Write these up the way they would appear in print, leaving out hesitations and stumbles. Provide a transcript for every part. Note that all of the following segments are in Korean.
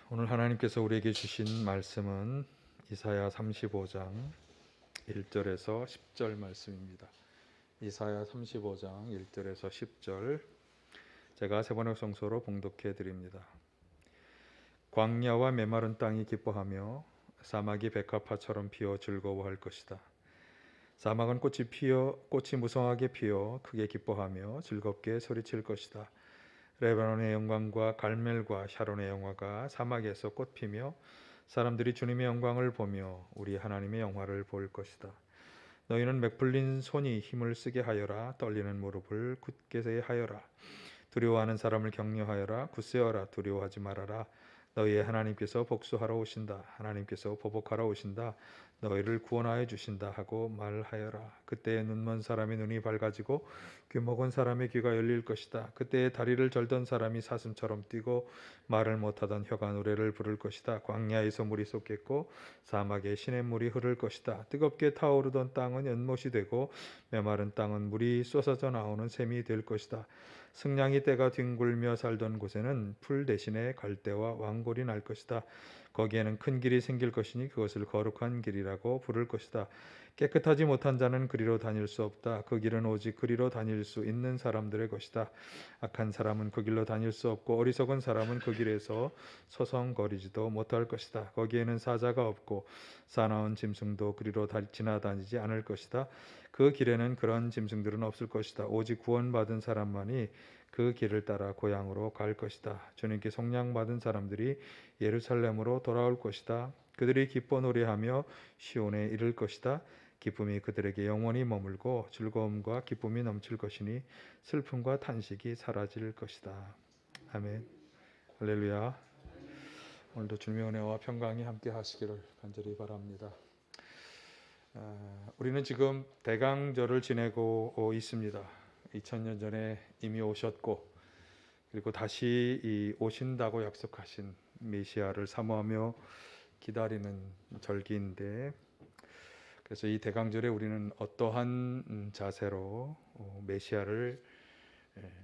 오늘 하나님께서 우리에게 주신 말씀은 이사야 35장 1절에서 10절 말씀입니다. 이사야 35장 1절에서 10절 제가 세번역 성소로 봉독해 드립니다. 광야와 메마른 땅이 기뻐하며 사막이 백합화처럼 피어 즐거워할 것이다. 사막은 꽃이 무성하게 피어 크게 기뻐하며 즐겁게 소리칠 것이다. 레바논의 영광과 갈멜과 샤론의 영화가 사막에서 꽃피며 사람들이 주님의 영광을 보며 우리 하나님의 영화를 볼 것이다. 너희는 맥불린 손이 힘을 쓰게 하여라. 떨리는 무릎을 굳게 하여라. 두려워하는 사람을 격려하여라. 굳세어라. 두려워하지 말아라. 너희의 하나님께서 복수하러 오신다. 하나님께서 보복하러 오신다. 너희를 구원하여 주신다 하고 말하여라. 그때에 눈먼 사람의 눈이 밝아지고 귀 먹은 사람의 귀가 열릴 것이다. 그때에 다리를 절던 사람이 사슴처럼 뛰고 말을 못하던 혀가 노래를 부를 것이다. 광야에서 물이 솟겠고 사막에 시냇물이 흐를 것이다. 뜨겁게 타오르던 땅은 연못이 되고 메마른 땅은 물이 쏟아져 나오는 샘이 될 것이다. 승냥이 떼가 뒹굴며 살던 곳에는 풀 대신에 갈대와 왕골이 날 것이다. 거기에는 큰 길이 생길 것이니 그것을 거룩한 길이라고 부를 것이다. 깨끗하지 못한 자는 그리로 다닐 수 없다. 그 길은 오직 그리로 다닐 수 있는 사람들의 것이다. 악한 사람은 그 길로 다닐 수 없고 어리석은 사람은 그 길에서 서성거리지도 못할 것이다. 거기에는 사자가 없고 사나운 짐승도 그리로 지나다니지 않을 것이다. 그 길에는 그런 짐승들은 없을 것이다. 오직 구원받은 사람만이 그 길을 따라 고향으로 갈 것이다. 주님께 속량받은 사람들이 예루살렘으로 돌아올 것이다. 그들이 기뻐 노래하며 시온에 이를 것이다. 기쁨이 그들에게 영원히 머물고 즐거움과 기쁨이 넘칠 것이니 슬픔과 탄식이 사라질 것이다. 아멘. 할렐루야. 오늘도 주님의 은혜와 평강이 함께 하시기를 간절히 바랍니다. 우리는 지금 대강절을 지내고 있습니다. 2000년 전에 이미 오셨고 그리고 다시 오신다고 약속하신 메시아를 사모하며 기다리는 절기인데, 그래서 이 대강절에 우리는 어떠한 자세로 메시아를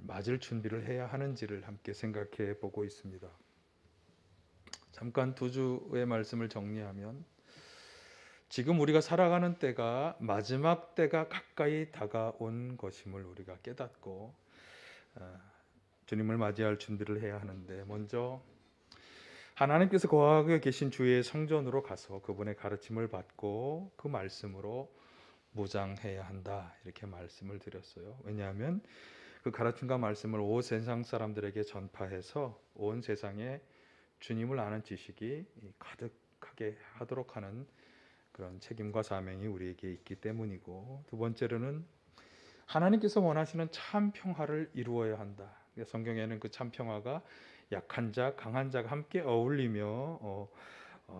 맞을 준비를 해야 하는지를 함께 생각해 보고 있습니다. 잠깐 두 주의 말씀을 정리하면, 지금 우리가 살아가는 때가 마지막 때가 가까이 다가온 것임을 우리가 깨닫고 주님을 맞이할 준비를 해야 하는데, 먼저 하나님께서 거하게 계신 주의 성전으로 가서 그분의 가르침을 받고 그 말씀으로 무장해야 한다, 이렇게 말씀을 드렸어요. 왜냐하면 그 가르침과 말씀을 온 세상 사람들에게 전파해서 온 세상에 주님을 아는 지식이 가득하게 하도록 하는 그런 책임과 사명이 우리에게 있기 때문이고, 두 번째로는 하나님께서 원하시는 참 평화를 이루어야 한다. 성경에는 그 참 평화가 약한 자, 강한 자가 함께 어울리며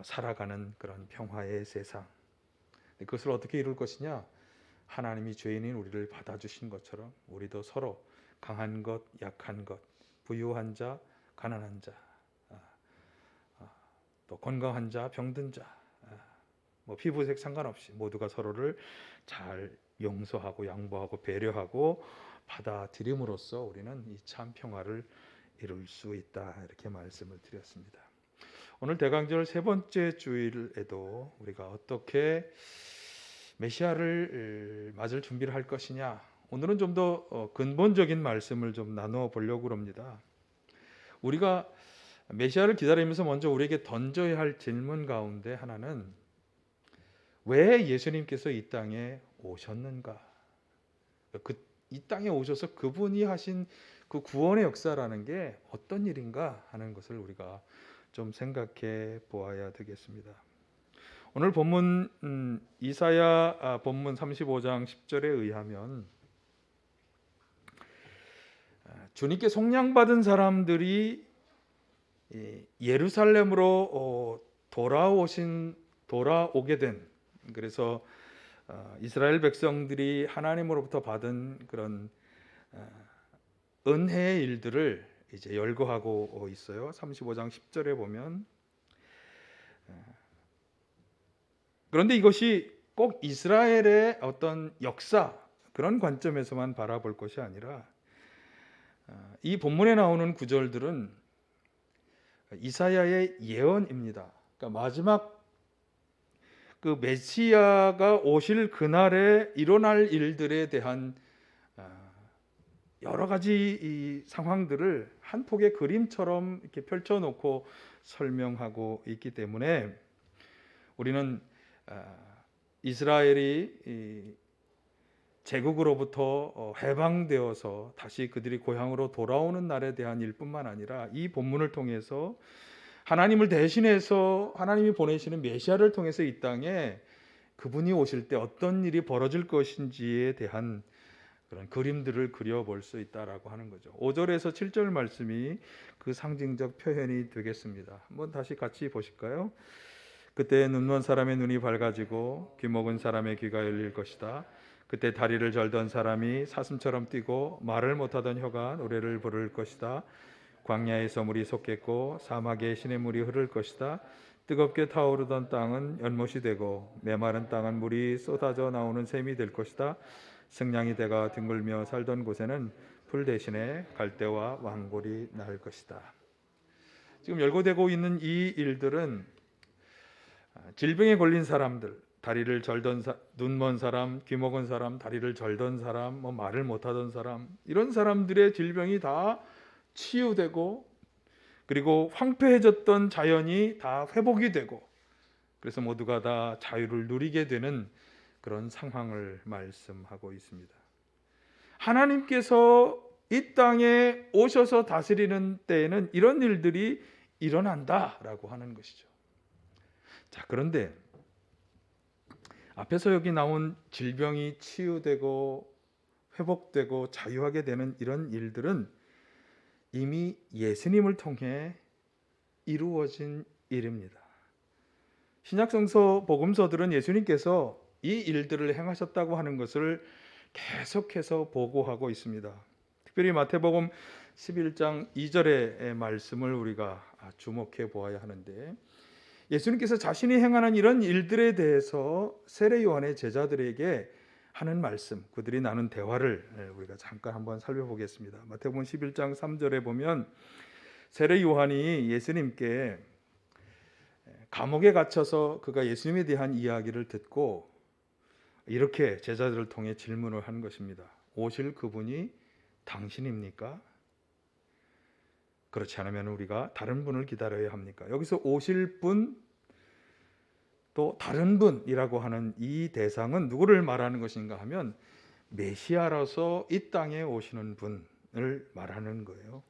살아가는 그런 평화의 세상. 그것을 어떻게 이룰 것이냐? 하나님이 죄인인 우리를 받아주신 것처럼 우리도 서로 강한 것, 약한 것, 부유한 자, 가난한 자, 또 건강한 자, 병든 자, 뭐 피부색 상관없이 모두가 서로를 잘 용서하고 양보하고 배려하고 받아들임으로써 우리는 이 참 평화를 이룰 수 있다, 이렇게 말씀을 드렸습니다. 오늘 대강절 세 번째 주일에도 우리가 어떻게 메시아를 맞을 준비를 할 것이냐, 오늘은 좀 더 근본적인 말씀을 좀 나누어 보려고 합니다. 우리가 메시아를 기다리면서 먼저 우리에게 던져야 할 질문 가운데 하나는, 왜 예수님께서 이 땅에 오셨는가? 이 땅에 오셔서 그분이 하신 그 구원의 역사라는 게 어떤 일인가 하는 것을 우리가 좀 생각해 보아야 되겠습니다. 오늘 본문 이사야 본문 35장 10절에 의하면, 주님께 속량받은 사람들이 예루살렘으로 돌아오게 된, 그래서 이스라엘 백성들이 하나님으로부터 받은 그런 은혜의 일들을 이제 열거하고 있어요. 35장 10절에 보면, 그런데 이것이 꼭 이스라엘의 어떤 역사, 그런 관점에서만 바라볼 것이 아니라 이 본문에 나오는 구절들은 이사야의 예언입니다. 그러니까 마지막 그 메시아가 오실 그날에 일어날 일들에 대한 여러 가지 이 상황들을 한 폭의 그림처럼 이렇게 펼쳐놓고 설명하고 있기 때문에 우리는 이스라엘이 제국으로부터 해방되어서 다시 그들이 고향으로 돌아오는 날에 대한 일뿐만 아니라 이 본문을 통해서 하나님을 대신해서 하나님이 보내시는 메시아를 통해서 이 땅에 그분이 오실 때 어떤 일이 벌어질 것인지에 대한 그런 그림들을 그려볼 수 있다라고 하는 거죠. 5절에서 7절 말씀이 그 상징적 표현이 되겠습니다. 한번 다시 같이 보실까요? 그때 눈먼 사람의 눈이 밝아지고 귀먹은 사람의 귀가 열릴 것이다. 그때 다리를 절던 사람이 사슴처럼 뛰고 말을 못하던 혀가 노래를 부를 것이다. 광야에서 물이 솟겠고 사막에 시냇물이 흐를 것이다. 뜨겁게 타오르던 땅은 연못이 되고 메마른 땅은 물이 쏟아져 나오는 샘이 될 것이다. 승냥이 대가 뒹굴며 살던 곳에는 풀 대신에 갈대와 왕골이 날 것이다. 지금 열거되고 있는 이 일들은 질병에 걸린 사람들, 다리를 절던 눈먼 사람, 귀먹은 사람, 다리를 절던 사람, 말을 못하던 사람, 이런 사람들의 질병이 다 치유되고 그리고 황폐해졌던 자연이 다 회복이 되고 그래서 모두가 다 자유를 누리게 되는 그런 상황을 말씀하고 있습니다. 하나님께서 이 땅에 오셔서 다스리는 때에는 이런 일들이 일어난다라고 하는 것이죠. 자, 그런데 앞에서 여기 나온 질병이 치유되고 회복되고 자유하게 되는 이런 일들은 이미 예수님을 통해 이루어진 일입니다. 신약성서 복음서들은 예수님께서 이 일들을 행하셨다고 하는 것을 계속해서 보고하고 있습니다. 특별히 마태복음 11장 2절의 말씀을 우리가 주목해 보아야 하는데, 예수님께서 자신이 행하는 이런 일들에 대해서 세례 요한의 제자들에게 하는 말씀, 그들이 나눈 대화를 우리가 잠깐 한번 살펴보겠습니다. 마태복음 11장 3절에 보면 세례 요한이 예수님께 감옥에 갇혀서 그가 예수님에 대한 이야기를 듣고 이렇게 제자들을 통해 질문을 한 것입니다. 오실 그분이 당신입니까? 그렇지 않으면 우리가 다른 분을 기다려야 합니까? 여기서 오실 분, 또 다른 분이라고 하는 이 대상은 누구를 말하는 것인가 하면 메시아로서 이 땅에 오시는 분을 말하는 거예요.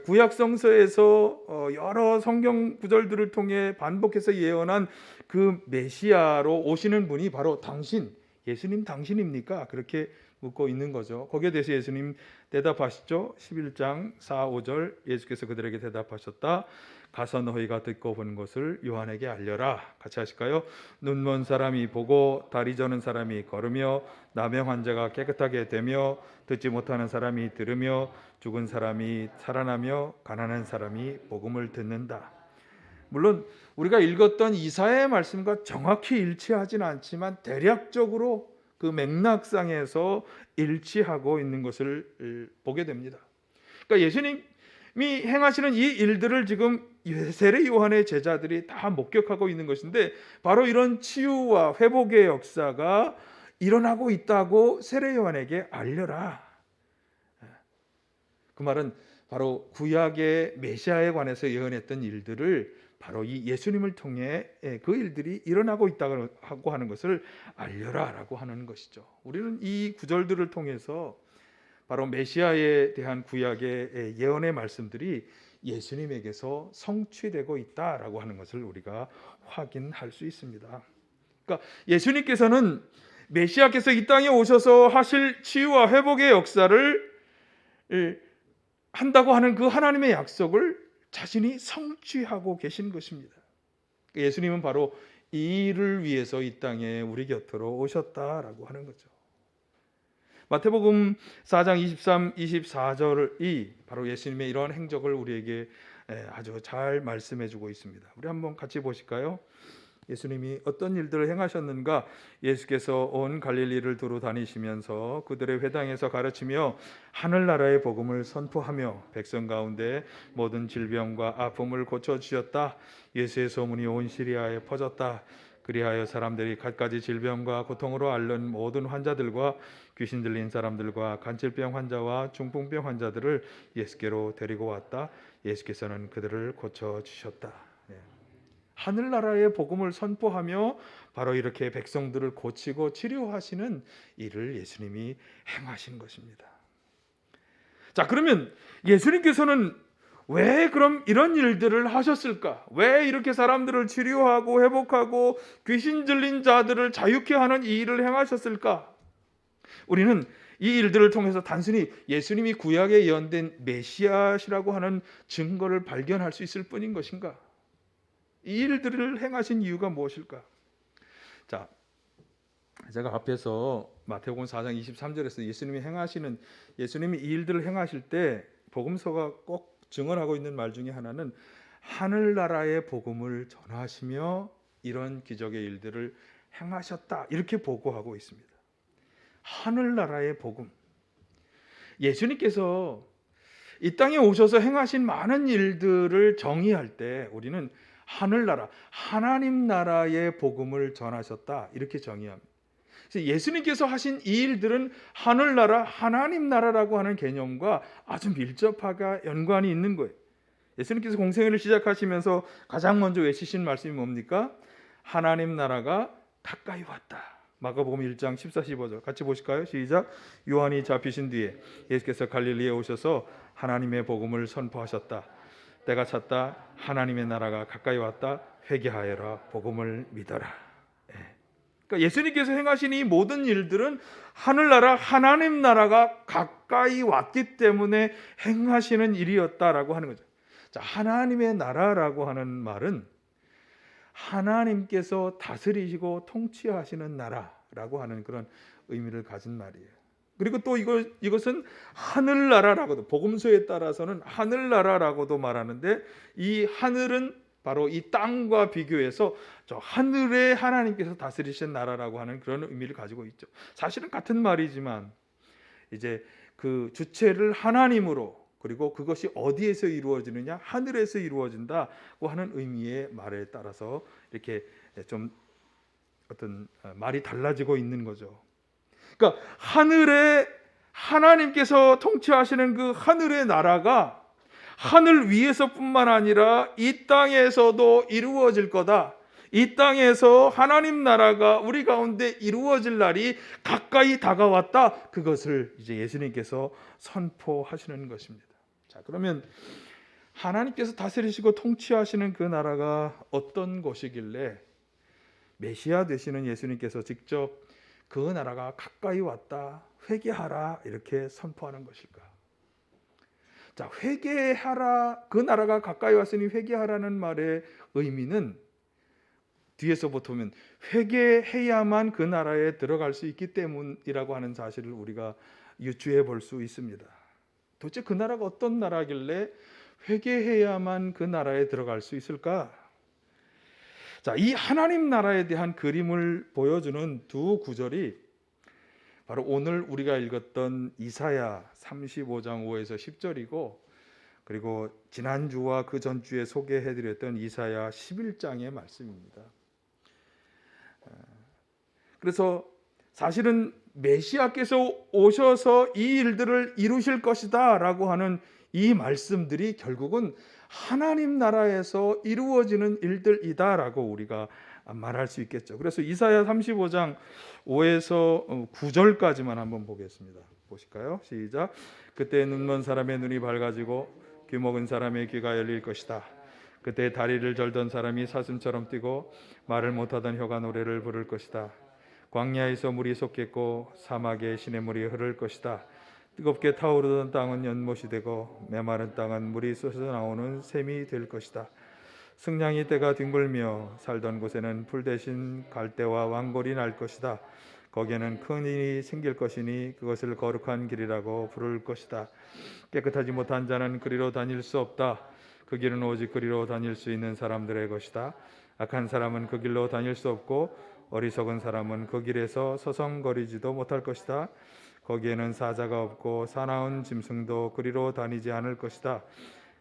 구약 성서에서 여러 성경 구절들을 통해 반복해서 예언한 그 메시아로 오시는 분이 바로 당신, 예수님 당신입니까? 그렇게 묻고 있는 거죠. 거기에 대해서 예수님 대답하시죠. 11장 4, 5절 예수께서 그들에게 대답하셨다. 가서 너희가 듣고 본 것을 요한에게 알려라. 같이 하실까요? 눈먼 사람이 보고 다리 저는 사람이 걸으며 나병 환자가 깨끗하게 되며 듣지 못하는 사람이 들으며 죽은 사람이 살아나며 가난한 사람이 복음을 듣는다. 물론 우리가 읽었던 이사야의 말씀과 정확히 일치하지는 않지만 대략적으로 그 맥락상에서 일치하고 있는 것을 보게 됩니다. 그러니까 예수님이 행하시는 이 일들을 지금 세례 요한의 제자들이 다 목격하고 있는 것인데, 바로 이런 치유와 회복의 역사가 일어나고 있다고 세례 요한에게 알려라. 그 말은 바로 구약의 메시아에 관해서 예언했던 일들을 바로 이 예수님을 통해 그 일들이 일어나고 있다고 하는 것을 알려라라고 하는 것이죠. 우리는 이 구절들을 통해서 바로 메시아에 대한 구약의 예언의 말씀들이 예수님에게서 성취되고 있다라고 하는 것을 우리가 확인할 수 있습니다. 그러니까 예수님께서는 메시아께서 이 땅에 오셔서 하실 치유와 회복의 역사를 한다고 하는 그 하나님의 약속을 자신이 성취하고 계신 것입니다. 예수님은 바로 이 일을 위해서 이 땅에 우리 곁으로 오셨다라고 하는 거죠. 마태복음 4장 23, 24절이 바로 예수님의 이러한 행적을 우리에게 아주 잘 말씀해 주고 있습니다. 우리 한번 같이 보실까요? 예수님이 어떤 일들을 행하셨는가? 예수께서 온 갈릴리를 두루 다니시면서 그들의 회당에서 가르치며 하늘나라의 복음을 선포하며 백성 가운데 모든 질병과 아픔을 고쳐주셨다. 예수의 소문이 온 시리아에 퍼졌다. 그리하여 사람들이 갖가지 질병과 고통으로 앓는 모든 환자들과 귀신 들린 사람들과 간질병 환자와 중풍병 환자들을 예수께로 데리고 왔다. 예수께서는 그들을 고쳐주셨다. 하늘나라의 복음을 선포하며 바로 이렇게 백성들을 고치고 치료하시는 일을 예수님이 행하신 것입니다. 자, 그러면 예수님께서는 왜 그럼 이런 일들을 하셨을까? 왜 이렇게 사람들을 치료하고 회복하고 귀신 들린 자들을 자유케 하는 이 일을 행하셨을까? 우리는 이 일들을 통해서 단순히 예수님이 구약에 예언된 메시아시라고 하는 증거를 발견할 수 있을 뿐인 것인가? 이 일들을 행하신 이유가 무엇일까? 자, 제가 앞에서 마태복음 4장 23절에서 예수님이 이 일들을 행하실 때 복음서가 꼭 증언하고 있는 말 중에 하나는 하늘나라의 복음을 전하시며 이런 기적의 일들을 행하셨다, 이렇게 보고하고 있습니다. 하늘나라의 복음. 예수님께서 이 땅에 오셔서 행하신 많은 일들을 정의할 때 우리는 하늘나라, 하나님 나라의 복음을 전하셨다, 이렇게 정의합니다. 그래서 예수님께서 하신 이 일들은 하늘나라, 하나님 나라라고 하는 개념과 아주 밀접하게 연관이 있는 거예요. 예수님께서 공생애를 시작하시면서 가장 먼저 외치신 말씀이 뭡니까? 하나님 나라가 가까이 왔다. 마가복음 1장 14, 15절 같이 보실까요? 시작. 요한이 잡히신 뒤에 예수께서 갈릴리에 오셔서 하나님의 복음을 선포하셨다. 때가 찼다. 하나님의 나라가 가까이 왔다. 회개하여라. 복음을 믿어라. 그러니까 예수님께서 행하신 이 모든 일들은 하늘나라, 하나님 나라가 가까이 왔기 때문에 행하시는 일이었다라고 하는 거죠. 자, 하나님의 나라라고 하는 말은 하나님께서 다스리시고 통치하시는 나라라고 하는 그런 의미를 가진 말이에요. 그리고 또 이것은 하늘나라라고도, 복음서에 따라서는 하늘나라라고도 말하는데, 이 하늘은 바로 이 땅과 비교해서 저 하늘에 하나님께서 다스리신 나라라고 하는 그런 의미를 가지고 있죠. 사실은 같은 말이지만 이제 그 주체를 하나님으로, 그리고 그것이 어디에서 이루어지느냐, 하늘에서 이루어진다고 하는 의미의 말에 따라서 이렇게 좀 어떤 말이 달라지고 있는 거죠. 그러니까 하늘에 하나님께서 통치하시는 그 하늘의 나라가 하늘 위에서뿐만 아니라 이 땅에서도 이루어질 거다. 이 땅에서 하나님 나라가 우리 가운데 이루어질 날이 가까이 다가왔다. 그것을 이제 예수님께서 선포하시는 것입니다. 자, 그러면 하나님께서 다스리시고 통치하시는 그 나라가 어떤 곳이길래 메시아 되시는 예수님께서 직접 그 나라가 가까이 왔다, 회개하라, 이렇게 선포하는 것일까? 자, 회개하라, 그 나라가 가까이 왔으니 회개하라는 말의 의미는 뒤에서부터 보면 회개해야만 그 나라에 들어갈 수 있기 때문이라고 하는 사실을 우리가 유추해 볼 수 있습니다. 도대체 그 나라가 어떤 나라길래 회개해야만 그 나라에 들어갈 수 있을까? 자, 이 하나님 나라에 대한 그림을 보여주는 두 구절이 바로 오늘 우리가 읽었던 이사야 35장 5에서 10절이고, 그리고 지난주와 그 전주에 소개해드렸던 이사야 11장의 말씀입니다. 그래서 사실은 메시아께서 오셔서 이 일들을 이루실 것이다 라고 하는 이 말씀들이 결국은 하나님 나라에서 이루어지는 일들이다 라고 우리가 말할 수 있겠죠. 그래서 이사야 35장 5에서 9절까지만 한번 보겠습니다. 보실까요? 시작. 그때 눈먼 사람의 눈이 밝아지고 귀 먹은 사람의 귀가 열릴 것이다. 그때 다리를 절던 사람이 사슴처럼 뛰고 말을 못하던 혀가 노래를 부를 것이다. 광야에서 물이 솟겠고 사막에 시냇물이 흐를 것이다. 뜨겁게 타오르던 땅은 연못이 되고 메마른 땅은 물이 쏟아져 나오는 샘이 될 것이다. 승냥이 떼가 뒹굴며 살던 곳에는 풀 대신 갈대와 왕골이 날 것이다. 거기에는 큰 일이 생길 것이니 그것을 거룩한 길이라고 부를 것이다. 깨끗하지 못한 자는 그리로 다닐 수 없다. 그 길은 오직 그리로 다닐 수 있는 사람들의 것이다. 악한 사람은 그 길로 다닐 수 없고 어리석은 사람은 그 길에서 서성거리지도 못할 것이다. 거기에는 사자가 없고 사나운 짐승도 그리로 다니지 않을 것이다.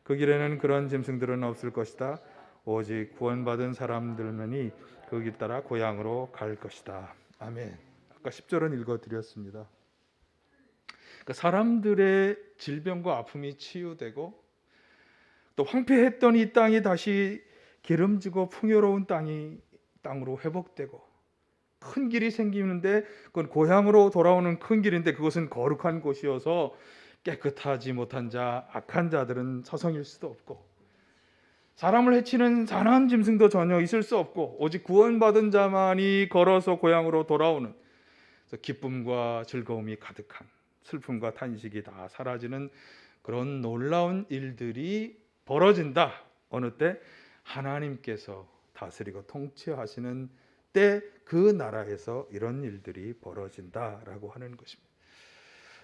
그 길에는 그런 짐승들은 없을 것이다. 오직 구원받은 사람들만이 그 길 따라 고향으로 갈 것이다. 아멘. 아까 10절은 읽어드렸습니다. 그러니까 사람들의 질병과 아픔이 치유되고 또 황폐했던 이 땅이 다시 기름지고 풍요로운 땅으로 회복되고 큰 길이 생기는데 그건 고향으로 돌아오는 큰 길인데 그것은 거룩한 곳이어서 깨끗하지 못한 자, 악한 자들은 서성일 수도 없고 사람을 해치는 사나운 짐승도 전혀 있을 수 없고 오직 구원받은 자만이 걸어서 고향으로 돌아오는 기쁨과 즐거움이 가득한 슬픔과 탄식이 다 사라지는 그런 놀라운 일들이 벌어진다. 어느 때? 하나님께서 다스리고 통치하시는 때 그 나라에서 이런 일들이 벌어진다라고 하는 것입니다.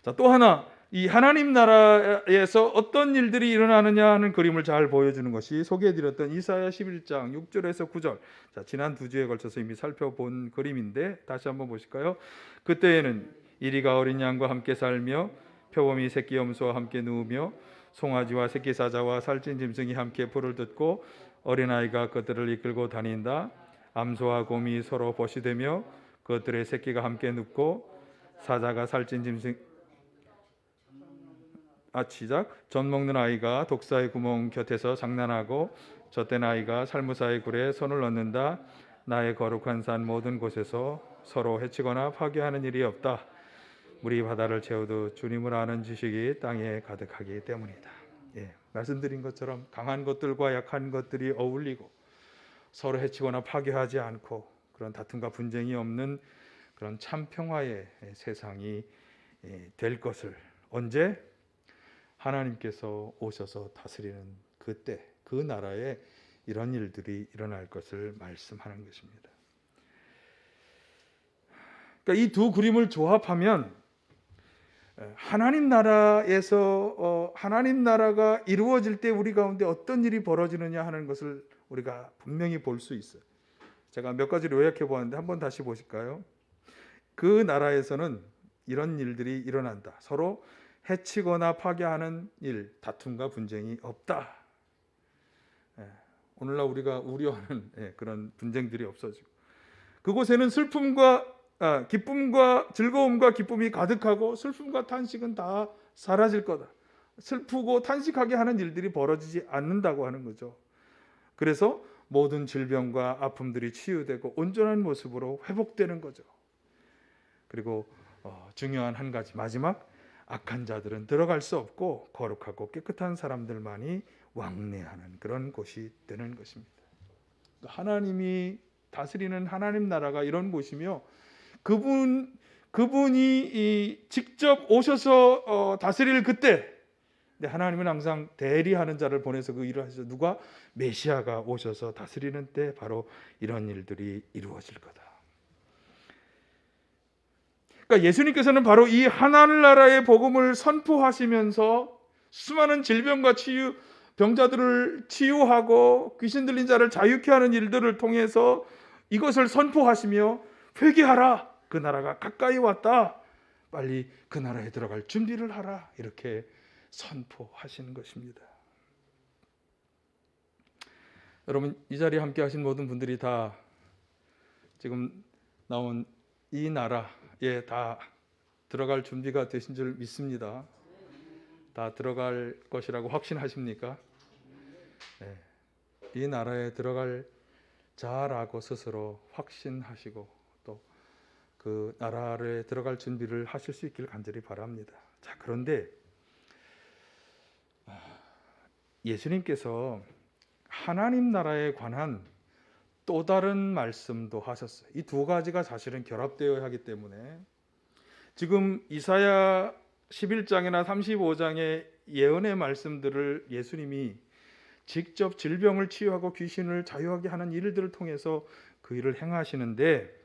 자, 또 하나 이 하나님 나라에서 어떤 일들이 일어나느냐 하는 그림을 잘 보여주는 것이 소개해드렸던 이사야 11장 6절에서 9절. 자, 지난 두 주에 걸쳐서 이미 살펴본 그림인데 다시 한번 보실까요? 그때에는 이리가 어린 양과 함께 살며 표범이 새끼 염소와 함께 누우며 송아지와 새끼 사자와 살찐 짐승이 함께 풀을 듣고 어린아이가 그들을 이끌고 다닌다. 암소와 곰이 서로 보시되며 그들의 새끼가 함께 눕고 사자가 살찐 짐승 젖 먹는 아이가 독사의 구멍 곁에서 장난하고 젖된 아이가 살무사의 굴에 손을 넣는다. 나의 거룩한 산 모든 곳에서 서로 해치거나 파괴하는 일이 없다. 물이 바다를 채워도 주님을 아는 지식이 땅에 가득하기 때문이다. 말씀드린 것처럼 강한 것들과 약한 것들이 어울리고 서로 해치거나 파괴하지 않고 그런 다툼과 분쟁이 없는 그런 참 평화의 세상이 될 것을 언제? 하나님께서 오셔서 다스리는 그때 그 나라에 이런 일들이 일어날 것을 말씀하는 것입니다. 그러니까 이 두 그림을 조합하면 하나님 나라에서 하나님 나라가 이루어질 때 우리 가운데 어떤 일이 벌어지느냐 하는 것을 우리가 분명히 볼 수 있어요. 제가 몇 가지를 요약해 보았는데 한번 다시 보실까요? 그 나라에서는 이런 일들이 일어난다. 서로 해치거나 파괴하는 일, 다툼과 분쟁이 없다. 오늘날 우리가 우려하는 그런 분쟁들이 없어지고 그곳에는 기쁨과 즐거움과 기쁨이 가득하고 슬픔과 탄식은 다 사라질 거다. 슬프고 탄식하게 하는 일들이 벌어지지 않는다고 하는 거죠. 그래서 모든 질병과 아픔들이 치유되고 온전한 모습으로 회복되는 거죠. 그리고 중요한 한 가지 마지막, 악한 자들은 들어갈 수 없고 거룩하고 깨끗한 사람들만이 왕래하는 그런 곳이 되는 것입니다. 하나님이 다스리는 하나님 나라가 이런 곳이며 그분이 직접 오셔서 다스릴 그때 하나님은 항상 대리하는 자를 보내서 그 일을 하셔서 누가? 메시아가 오셔서 다스리는 때 바로 이런 일들이 이루어질 거다. 그러니까 예수님께서는 바로 이 하나님 나라의 복음을 선포하시면서 수많은 질병과 병자들을 치유하고 귀신 들린 자를 자유케 하는 일들을 통해서 이것을 선포하시며 회개하라, 그 나라가 가까이 왔다, 빨리 그 나라에 들어갈 준비를 하라, 이렇게 선포하시는 것입니다. 여러분, 이 자리에 함께 하신 모든 분들이 다 지금 나온 이 나라에 다 들어갈 준비가 되신 줄 믿습니다. 다 들어갈 것이라고 확신하십니까? 네. 이 나라에 들어갈 자라고 스스로 확신하시고 또 그 나라에 들어갈 준비를 하실 수 있기를 간절히 바랍니다. 자, 그런데 예수님께서 하나님 나라에 관한 또 다른 말씀도 하셨어요. 이 두 가지가 사실은 결합되어야 하기 때문에 지금 이사야 11장이나 35장의 예언의 말씀들을 예수님이 직접 질병을 치유하고 귀신을 자유하게 하는 일들을 통해서 그 일을 행하시는데,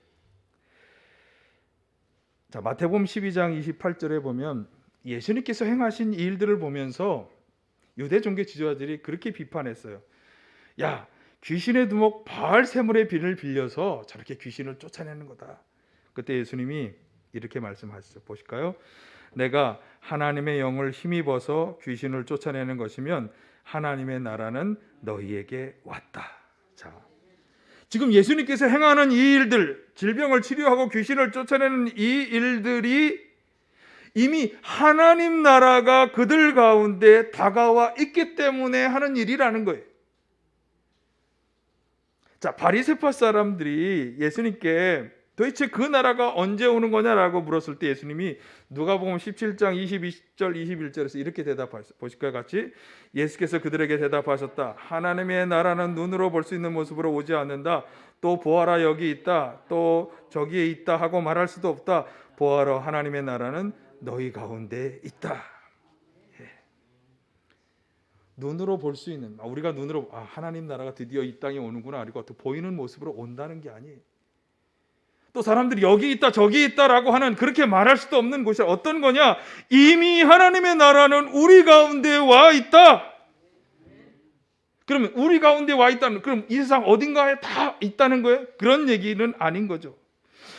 자, 마태복음 12장 28절에 보면 예수님께서 행하신 이 일들을 보면서 유대 종교 지도자들이 그렇게 비판했어요. 야, 귀신의 두목 바알세물의 비를 빌려서 저렇게 귀신을 쫓아내는 거다. 그때 예수님이 이렇게 말씀하셨죠. 보실까요? 내가 하나님의 영을 힘입어서 귀신을 쫓아내는 것이면 하나님의 나라는 너희에게 왔다. 자, 지금 예수님께서 행하는 이 일들, 질병을 치료하고 귀신을 쫓아내는 이 일들이 이미 하나님 나라가 그들 가운데 다가와 있기 때문에 하는 일이라는 거예요. 자, 바리새파 사람들이 예수님께 도대체 그 나라가 언제 오는 거냐라고 물었을 때 예수님이 누가복음 17장 22절 21절에서 이렇게 대답하셨어요. 보실까요? 같이? 예수께서 그들에게 대답하셨다. 하나님의 나라는 눈으로 볼 수 있는 모습으로 오지 않는다. 또 보아라 여기 있다. 또 저기에 있다 하고 말할 수도 없다. 보아라 하나님의 나라는 너희 가운데 있다. 눈으로 볼 수 있는, 우리가 눈으로 하나님 나라가 드디어 이 땅에 오는구나, 그리고 또 보이는 모습으로 온다는 게 아니에요. 또 사람들이 여기 있다 저기 있다라고 하는, 그렇게 말할 수도 없는 곳이 어떤 거냐? 이미 하나님의 나라는 우리 가운데 와 있다. 그러면 우리 가운데 와 있다는, 그럼 이 세상 어딘가에 다 있다는 거예요? 그런 얘기는 아닌 거죠.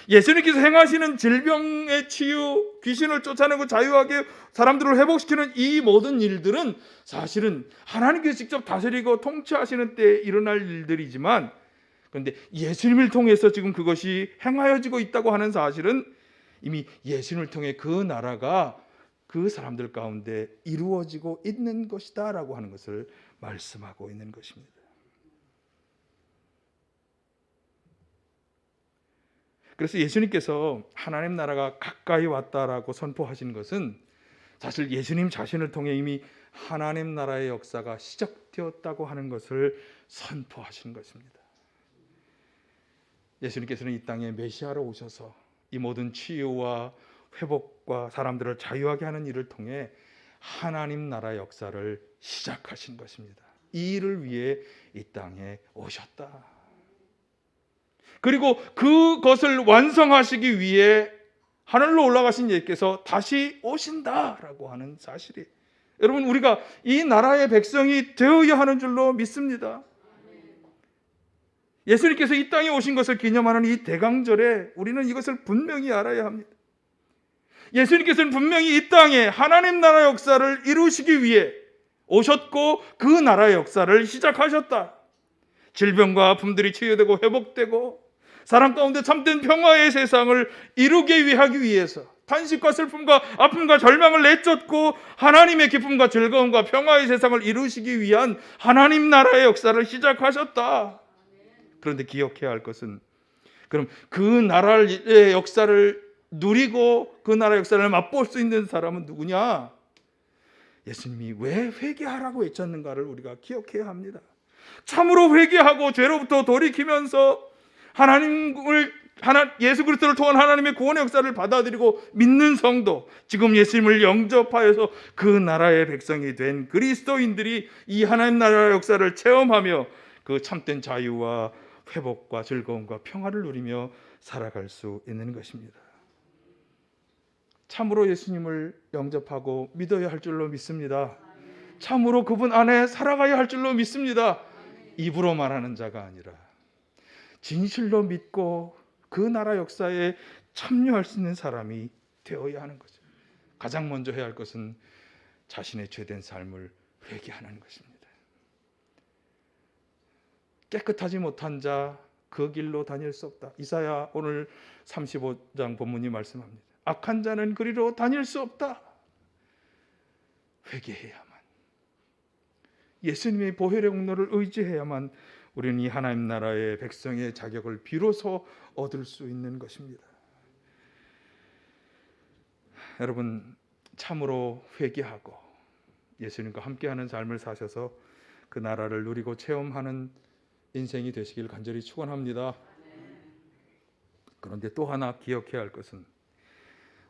예수님께서 행하시는 질병의 치유, 귀신을 쫓아내고 자유하게 사람들을 회복시키는 이 모든 일들은 사실은 하나님께서 직접 다스리고 통치하시는 때에 일어날 일들이지만, 그런데 예수님을 통해서 지금 그것이 행하여지고 있다고 하는 사실은 이미 예수님을 통해 그 나라가 그 사람들 가운데 이루어지고 있는 것이다 라고 하는 것을 말씀하고 있는 것입니다. 그래서 예수님께서 하나님 나라가 가까이 왔다라고 선포하신 것은 사실 예수님 자신을 통해 이미 하나님 나라의 역사가 시작되었다고 하는 것을 선포하신 것입니다. 예수님께서는 이 땅에 메시아로 오셔서 이 모든 치유와 회복과 사람들을 자유하게 하는 일을 통해 하나님 나라의 역사를 시작하신 것입니다. 이 일을 위해 이 땅에 오셨다. 그리고 그것을 완성하시기 위해 하늘로 올라가신 예수께서 다시 오신다라고 하는 사실이, 여러분, 우리가 이 나라의 백성이 되어야 하는 줄로 믿습니다. 예수님께서 이 땅에 오신 것을 기념하는 이 대강절에 우리는 이것을 분명히 알아야 합니다. 예수님께서는 분명히 이 땅에 하나님 나라 역사를 이루시기 위해 오셨고 그 나라의 역사를 시작하셨다. 질병과 아픔들이 치유되고 회복되고 사람 가운데 참된 평화의 세상을 이루기 위하기 위해서 탄식과 슬픔과 아픔과 절망을 내쫓고 하나님의 기쁨과 즐거움과 평화의 세상을 이루시기 위한 하나님 나라의 역사를 시작하셨다. 그런데 기억해야 할 것은, 그럼 그 나라의 역사를 누리고 그 나라의 역사를 맛볼 수 있는 사람은 누구냐? 예수님이 왜 회개하라고 외쳤는가를 우리가 기억해야 합니다. 참으로 회개하고 죄로부터 돌이키면서 예수 그리스도를 통한 하나님의 구원의 역사를 받아들이고 믿는 성도, 지금 예수님을 영접하여서 그 나라의 백성이 된 그리스도인들이 이 하나님 나라의 역사를 체험하며 그 참된 자유와 회복과 즐거움과 평화를 누리며 살아갈 수 있는 것입니다. 참으로 예수님을 영접하고 믿어야 할 줄로 믿습니다. 참으로 그분 안에 살아가야 할 줄로 믿습니다. 입으로 말하는 자가 아니라 진실로 믿고 그 나라 역사에 참여할 수 있는 사람이 되어야 하는 거죠. 가장 먼저 해야 할 것은 자신의 죄된 삶을 회개하는 것입니다. 깨끗하지 못한 자 그 길로 다닐 수 없다. 이사야 오늘 35장 본문이 말씀합니다. 악한 자는 그리로 다닐 수 없다. 회개해야만, 예수님의 보혈의 공로를 의지해야만 우리는 이 하나님 나라의 백성의 자격을 비로소 얻을 수 있는 것입니다. 여러분, 참으로 회개하고 예수님과 함께하는 삶을 사셔서 그 나라를 누리고 체험하는 인생이 되시길 간절히 축원합니다. 그런데 또 하나 기억해야 할 것은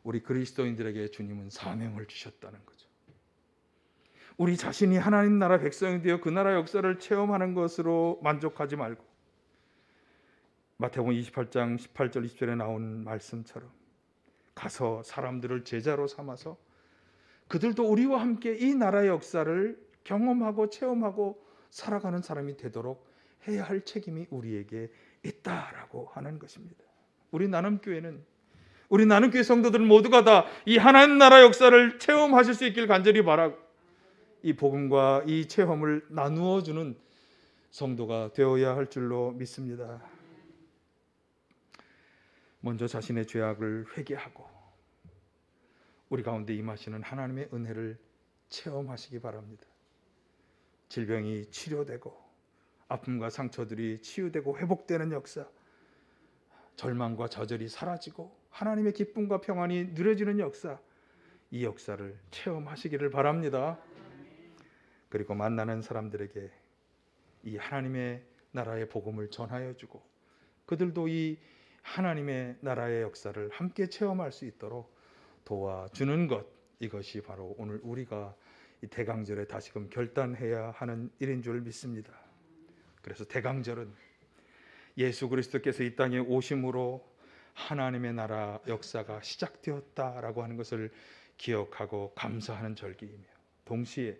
우리 그리스도인들에게 주님은 사명을 주셨다는 거죠. 우리 자신이 하나님 나라 백성이 되어 그 나라 역사를 체험하는 것으로 만족하지 말고 마태복음 28장 18절 20절에 나온 말씀처럼 가서 사람들을 제자로 삼아서 그들도 우리와 함께 이 나라의 역사를 경험하고 체험하고 살아가는 사람이 되도록 해야 할 책임이 우리에게 있다라고 하는 것입니다. 우리 나눔교회 성도들 모두가 다 이 하나님 나라 역사를 체험하실 수 있길 간절히 바라고, 이 복음과 이 체험을 나누어 주는 성도가 되어야 할 줄로 믿습니다. 먼저 자신의 죄악을 회개하고 우리 가운데 임하시는 하나님의 은혜를 체험하시기 바랍니다. 질병이 치료되고 아픔과 상처들이 치유되고 회복되는 역사, 절망과 좌절이 사라지고 하나님의 기쁨과 평안이 누려지는 역사, 이 역사를 체험하시기를 바랍니다. 그리고 만나는 사람들에게 이 하나님의 나라의 복음을 전하여 주고 그들도 이 하나님의 나라의 역사를 함께 체험할 수 있도록 도와주는 것, 이것이 바로 오늘 우리가 이 대강절에 다시금 결단해야 하는 일인 줄 믿습니다. 그래서 대강절은 예수 그리스도께서 이 땅에 오심으로 하나님의 나라 역사가 시작되었다라고 하는 것을 기억하고 감사하는 절기이며, 동시에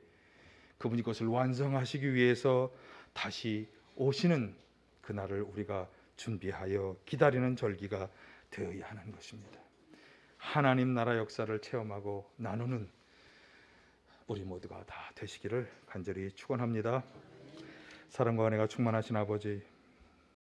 그분이 그것을 완성하시기 위해서 다시 오시는 그날을 우리가 준비하여 기다리는 절기가 되어야 하는 것입니다. 하나님 나라 역사를 체험하고 나누는 우리 모두가 다 되시기를 간절히 축원합니다. 사랑과 은혜가 충만하신 아버지,